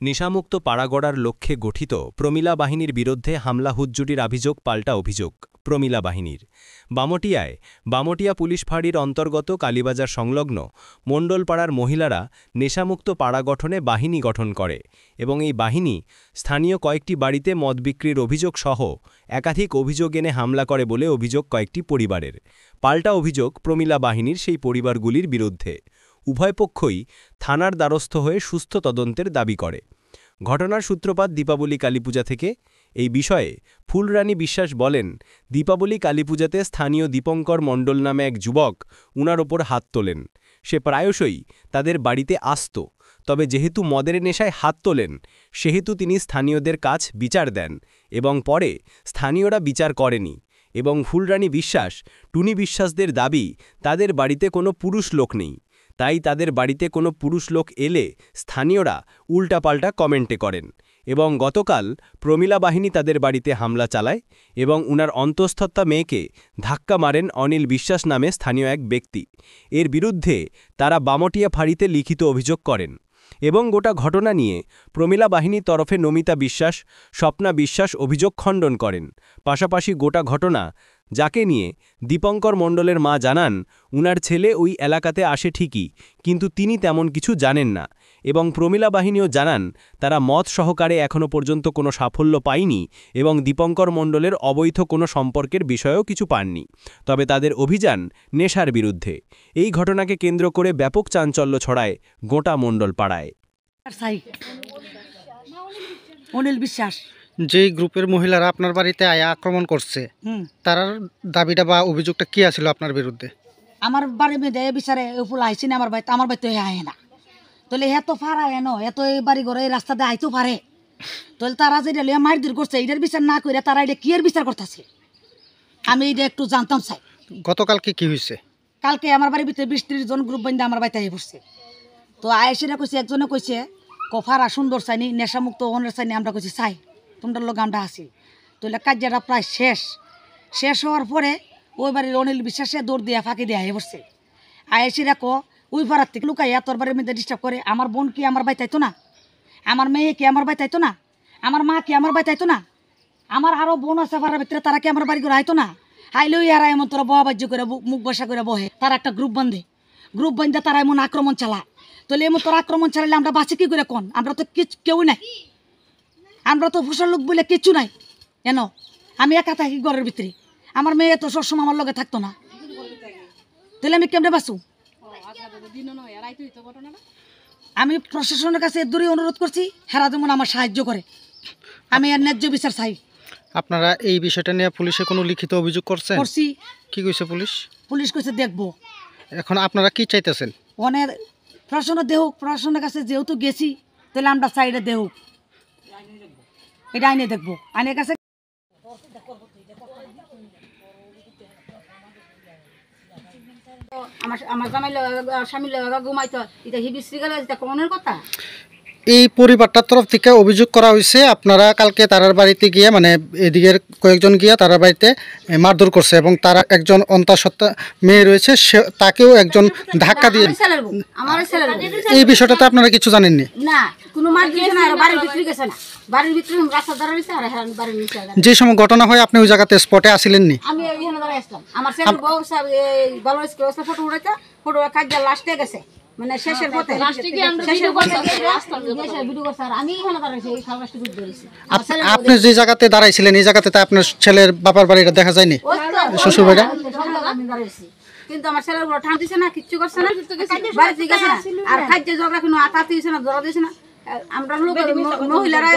নেশামুক্ত পাড়া গড়ার লক্ষ্যে গঠিত প্রমিলা বাহিনীর বিরুদ্ধে হামলা হুজ্জুটির অভিযোগ পাল্টা অভিযোগ প্রমিলা বাহিনীর। বামটিয়া পুলিশ ফাঁড়ির অন্তর্গত কালীবাজার সংলগ্ন মণ্ডলপাড়ার মহিলারা নেশামুক্ত পাড়া গঠনে বাহিনী গঠন করে এবং এই বাহিনী স্থানীয় কয়েকটি বাড়িতে মদ বিক্রির অভিযোগ সহ একাধিক অভিযোগ এনে হামলা করে বলে অভিযোগ কয়েকটি পরিবারের। পাল্টা অভিযোগ প্রমিলা বাহিনীর সেই পরিবারগুলির বিরুদ্ধে। উভয় পক্ষই থানার দ্বারস্থ হয়ে সুস্থ তদন্তের দাবি করে। ঘটনার সূত্রপাত দীপাবলি কালীপূজা থেকে। এই বিষয়ে ফুলরানী বিশ্বাস বলেন, দীপাবলি কালীপূজাতে স্থানীয় দীপঙ্কর মণ্ডল নামে এক যুবক উনার ওপর হাত তোলেন। সে প্রায়শই তাদের বাড়িতে আসত, তবে যেহেতু মদের নেশায় হাত তোলেন সেহেতু তিনি স্থানীয়দের কাছ বিচার দেন এবং পরে স্থানীয়রা বিচার করেনি। এবং ফুলরানী বিশ্বাস, টুনি বিশ্বাসদের দাবি তাদের বাড়িতে কোনো পুরুষ লোক নেই, তাই তাদের বাড়িতে কোনো পুরুষ লোক এলে স্থানীয়রা উল্টাপাল্টা কমেন্টে করেন এবং গতকাল প্রমিলা বাহিনী তাদের বাড়িতে হামলা চালায় এবং উনার অন্তঃস্থত্ত্বা মেয়েকে ধাক্কা মারেন অনিল বিশ্বাস নামে স্থানীয় এক ব্যক্তি। এর বিরুদ্ধে তারা বামটিয়া ফাঁড়িতে লিখিত অভিযোগ করেন এবং গোটা ঘটনা নিয়ে প্রমিলা বাহিনীর তরফে নমিতা বিশ্বাস, স্বপ্না বিশ্বাস অভিযোগ খণ্ডন করেন। পাশাপাশি গোটা ঘটনা যাকে নিয়ে দীপঙ্কর মণ্ডলের মা জানান, উনার ছেলে ওই এলাকাতে আসে ঠিকই, কিন্তু তিনি তেমন কিছু জানেন না। এবং প্রমিলা বাহিনীও জানান তারা মদ সহকারে এখনও পর্যন্ত কোনো সাফল্য পায়নি এবং দীপঙ্কর মণ্ডলের অবৈধ কোনো সম্পর্কের বিষয়েও কিছু পাননি। তবে তাদের অভিযান নেশার বিরুদ্ধে। এই ঘটনাকে কেন্দ্র করে ব্যাপক চাঞ্চল্য ছড়ায় গোটা মণ্ডল পাড়ায়। অনিল বিশ্বাস যে গ্রুপের মহিলারা আপনার বাড়িতে আয়া আক্রমণ করছে, তার দাবিটা বা অভিযোগটা কি আছিল আপনার বিরুদ্ধে? আমার বাড়ির মেয়েদের বিচারে ফুল আইসি না, আমার বাড়িতে আয় না, তাহলে এত ফারা এন এত এই বাড়ি ঘরে এই রাস্তাতে আইতো পারে, তাহলে তারা যেটা লিয়া মারধর করছে এটার বিচার না করে তারা এটা কি এর বিচার করতেছে আমি এটা একটু জানতাম চাই। গতকালকে কি হয়েছে? কালকে আমার বাড়ির ভিতরে 20-30 জন গ্রুপ বান্ধে আমার বাড়িতে আই পড়ছে। তো আয়েসিরা কইছে, একজনে কইছে ফারা সুন্দর চাইনি, নেশামুক্ত ওনের চাইনি, আমরা কইছি চাই, তোমরা লোক আমরা আছি। তাহলে কার্যটা প্রায় শেষ হওয়ার পরে ওই বাড়ির অনিল বিশ্বাসে দৌড় দিয়া ফাঁকি দিয়ে আই পড়ছে। আয়েসিরা ওই পাড়ার থেকে লুকাইয়া তোর বাড়ির মধ্যে ডিস্টার্ব করে। আমার বোন কি আমার বাড়িতে আইতো না? আমার মেয়ে কি আমার বাড়িতে আইতো না? আমার মা কি আমার বাড়িতে আইতো না? আমার আরও বোন আছে পাড়ার ভিতরে, তারা কি আমার বাড়ি করে আইতো না? আইলেও ইয়ারা এমন তোরা বহা বাহ্য করে মুখ বসা করে বহে, তারা একটা গ্রুপ বান্ধে তারা এমন আক্রমণ চালা। তাহলে এমন তোর আক্রমণ চালালে আমরা বাঁচি কি করে? কোন আমরা তো কেউ নাই, আমরা তো ফসল লোক বলে কিচ্ছু নাই। কেন আমি একা থাকি ঘরের ভিতরে, আমার মেয়ে তো সবসময় আমার লগে থাকতো না, তাহলে আমি কেমনে বাঁচু? আমি প্রশাসনের কাছে দূরে অনুরোধ করছি, হেরা যেমন আমার সাহায্য করে, আমি আর ন্যায্য বিচার চাই। আপনারা এই বিষয়টা নিয়ে পুলিশে কোনো লিখিত অভিযোগ করছেন? করছি। কি কইছে পুলিশ কইছে দেখবো। এখন আপনারা কি চাইতেছেন? অনেক প্রশাসনের দেহুক, প্রশাসনের কাছে যেহেতু গেছি তাহলে আমরা চাই এটা দেহুক, এটা আইনে দেখবো, আইনের কাছে। আমার জামাই স্বামীর ঘুমাইতো, এটা হিবিশ্রী গেল, এটা কোনের কথা। এই পরিবারটার তরফ থেকে অভিযোগ করা হয়েছে আপনারা কালকে তারার বাড়িতে গিয়ে, মানে এদিকের কয়েকজন গিয়ে তারার বাড়িতে মারধর করছে এবং তারা একজন অন্তঃসত্ত্বা মেয়ে রয়েছে, তাকেও একজন ধাক্কা দিয়ে। এই বিষয়টাতে আপনারা কিছু জানেননি? না, কোনো মারধর না, বাড়ির ভিতরে গেছে না, বাড়ির ভিতরে রাস্তা ধরে রইছে আর বাড়ির নিচে। যে সময় ঘটনা হয় আপনি ওই জায়গাতে স্পটে আসিলেন নি? আমি এইখানে দাঁড়াই আসলাম, আমার ছেলে বউ সব এই ভালো স্কুলে ফটো উঠাইতে, ফটো কাজে লাস্টে গেছে, মানে শেষের পথে আপনি যে জায়গাতে দাঁড়াইছিলেন এই জায়গাতে আপনার ছেলের বাবার বাড়িটা দেখা যায়নি? শ্বশুর বাড়িটা কিন্তু আমার ছেলের উপর ঠান দিছে না, কিচ্ছু করছে না, বাড়িতে গেছে না, আর খাদ্য ঝগড়া কোনো আতা দিয়েছে না, ধরা দিয়েছে না। আমরা লোক মহিলারা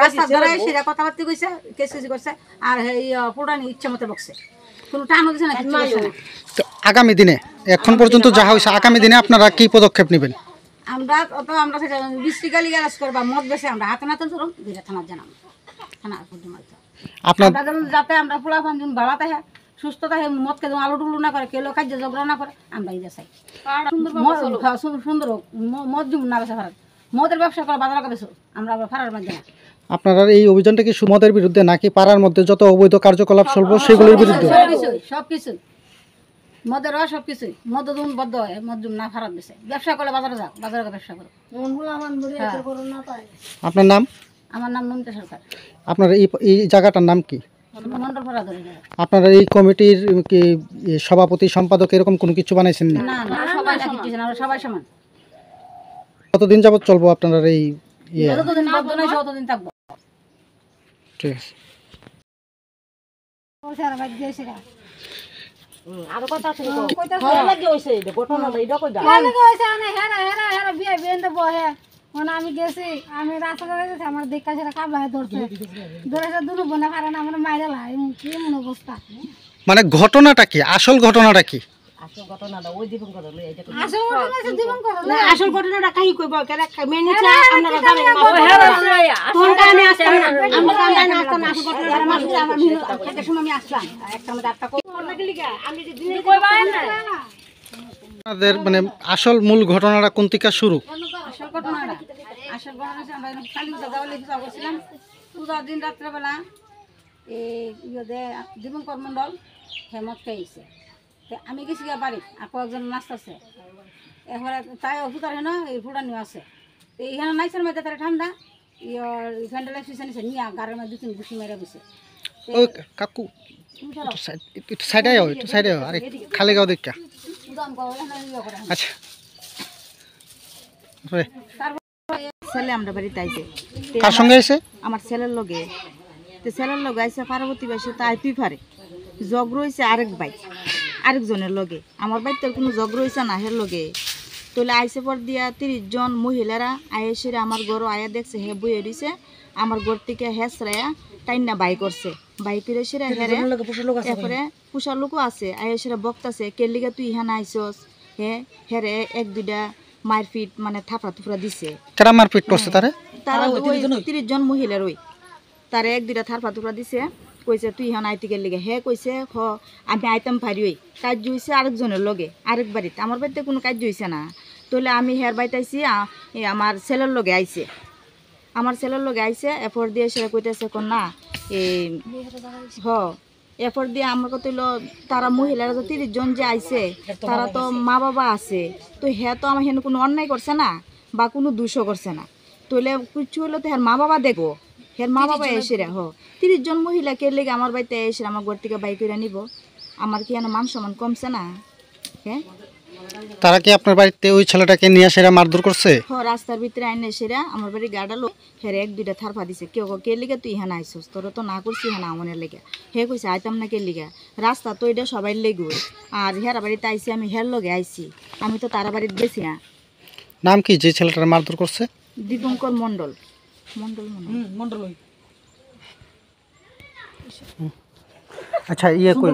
রাস্তা ধরায় সেটা কথাবার্তা কইছে, কেস করছে, আর এই পুরানি ইচ্ছা মতো বকছে, কোনো টানও দিছে না, কিচ্ছু করছে না। তো আগামী দিনে এখন পর্যন্ত যা হয়েছে, আগামী দিনে আপনারা কি পদক্ষেপ নেবেন? আমরা বিশ্রিকালি গ্যারাজ করবা, মদ বেশি আমরা হাতে নাতে ধরুন দুইটা থানার জানাবো, থানা আপনার যাতে আমরা পোলা পাঁচজন ভালো থাকে, সুস্থ থাকে, মদকে আলু টুলু না করে, কেলো খাদ্য ঝগড়া না করে, আমরা এই চাই সুন্দর হোক, মদ দিব না বেসা ফারার, মদের ব্যবসা করা বাজার বেছো, আমরা আবার ফারার মাঝে না। আপনারা এই অভিযানটা কি মদের বিরুদ্ধে নাকি পাড়ার মধ্যে যত অবৈধ কার্যকলাপ চলবে সেগুলোর বিরুদ্ধে? সবকিছু। মদের সব কিছুই মদ দুন বদ্ধ হয় মদ না খারাপ দিছে ব্যবসা করলে বাজারে যাও বাজারে ব্যবসা করো হ্যাঁ। আপনার নাম? আমার নাম মমতা সরকার আপনার এই জায়গাটার নাম কি? মন্ডল পড়া ধরে আপনারা এই কমিটির কি সভাপতি সম্পাদক এরকম কোনো কিছু বানাইছেন না? না না সবাই কিছু না আমরা সবাই সমান কতদিন যাবত চলবো আপনারা এই ইয়ে? যতদিন বদ্ধ নয় ততদিন থাকবো ঠিক আছে। আর কথা আছে আমি গেছি আমি রাস্তা গেছি আমার দেখা সেটা কাবায় ধরছে ধরেছে দুটো বোনা কারণ আমার মাইরে লাই কি মন অবস্থা। মানে ঘটনাটা কি, আসল ঘটনাটা কি? আসল ঘটনা হচ্ছে জীবন করো আসল ঘটনাটা কাহি কইব কেন মেন নিচে আপনারা জানেন তোর কারণে আসলাম না আমরা কারণে আসলাম না আসল ঘটনাটা মাসে আমার ভিন্ন একটা সময় আমি আসলাম একটা মধ্যে আটটা কই না গলি আমি যে দিনে কইবা না আপনাদের মানে আসল মূল ঘটনাটা কোন থেকে শুরু? আসল ঘটনাটা হচ্ছে আমরা কালী পূজা যাওয়া লিখে যাচ্ছিলাম পূজার দিন রাত্রেবেলা দীপঙ্কর মণ্ডল হেমত খাইছে আমি গেছি গিয়ে বাড়ি আর কয়েকজন নাচতেছে এরপরে তাই ফুটার হেন এই ফুটানিও আছে তো এইখানে নাইছেন মধ্যে তারা ঠান্ডা ফ্যান্ডেলা শুয়েছে নিছে নিয়ে গাড়ির মধ্যে 2-3 ঘুষি মেরে গেছে ও কাকু একটু সাইডে আও, একটু সাইডে আও, আরে খালি গাও দেখা। আচ্ছা ছেলে আমরা বাড়িতে আইছে কার সঙ্গে এসে? আমার ছেলের লগে তো ছেলের লগে আইছে পার্বতী বাইছে তাই তুই পারে জগর হয়েছে আরেক বাইক আরেকজনের লগে আমার বাইক কোনো জগর হয়েছে না হের লগে তোলে আইসে পর দিয়া 30 জন মহিলারা আয়েসে আমার গরু আয়া দেখছে হে বইয়ে দিছে আমার ঘর থেকে হেসরায়া টাইনা বাই করছে বাই করে সেরা হেরে এরপরে পুষার লোকও আছে আয়েসেরা বক্তাছে কেলিগা তুই ইহানা আইসস হে হেরে 1-2টা মারপিট মানে থাপড়া থুপড়া দিছে। কারা মারপিট করছে তারে? তারা 30 জন মহিলার ওই তারে 1-2টা থাপড়া থুপড়া দিছে কইছে তুই ইহান আইতে গেলি হে কইছে হ আমি আইতাম পারি ওই কাজ হইছে আরেকজনের লগে আরেক বাড়িতে আমার বাড়িতে কোনো কাজ হইছে না তাহলে আমি হের বাড়িতে আইছি আমার ছেলের লগে আইছে আমার ছেলের লগে আইছে এরপর দিয়ে সে কইতেছে কোন না এই হ এরপর দিয়ে আমার কত হইলো তারা মহিলারা তো 30 জন যে আইছে তারা তো মা বাবা আছে তো হে তো আমার হেন কোনো অন্যায় করছে না বা কোনো দোষও করছে না তাহলে কিছু হইলো তো হের মা বাবা দেখবো হের মা বাবা এসে রে 30 জন মহিলাকে লেগে আমার বাড়িতে এসে আমার ঘর থেকে বাইক করে নিব আমার কি এনে মান সম্মান কমছে না? হ্যাঁ তারা কি আপনার বাড়িতে ওই ছেলেটাকে নিয়ে সেরা মারধর করছে? রাস্তার ভিতরে আইনে সেরা আমার বাড়ি গাড়ালো হেরে 1-2টা থারপা দিছে কেউ কে লিগে তুই ইহান আইসস তোর তো না করছি ইহান আমনের লেগে হে কইছে আইতাম না কে লিগা রাস্তা তো এটা সবাই লেগু আর হেরা বাড়িতে আইসি আমি হের লগে আইসি আমি তো তারা বাড়িতে গেছি না। নাম কি যে ছেলেটার মারধর করছে? দীপঙ্কর মণ্ডল মণ্ডল আচ্ছা ইয়ে কই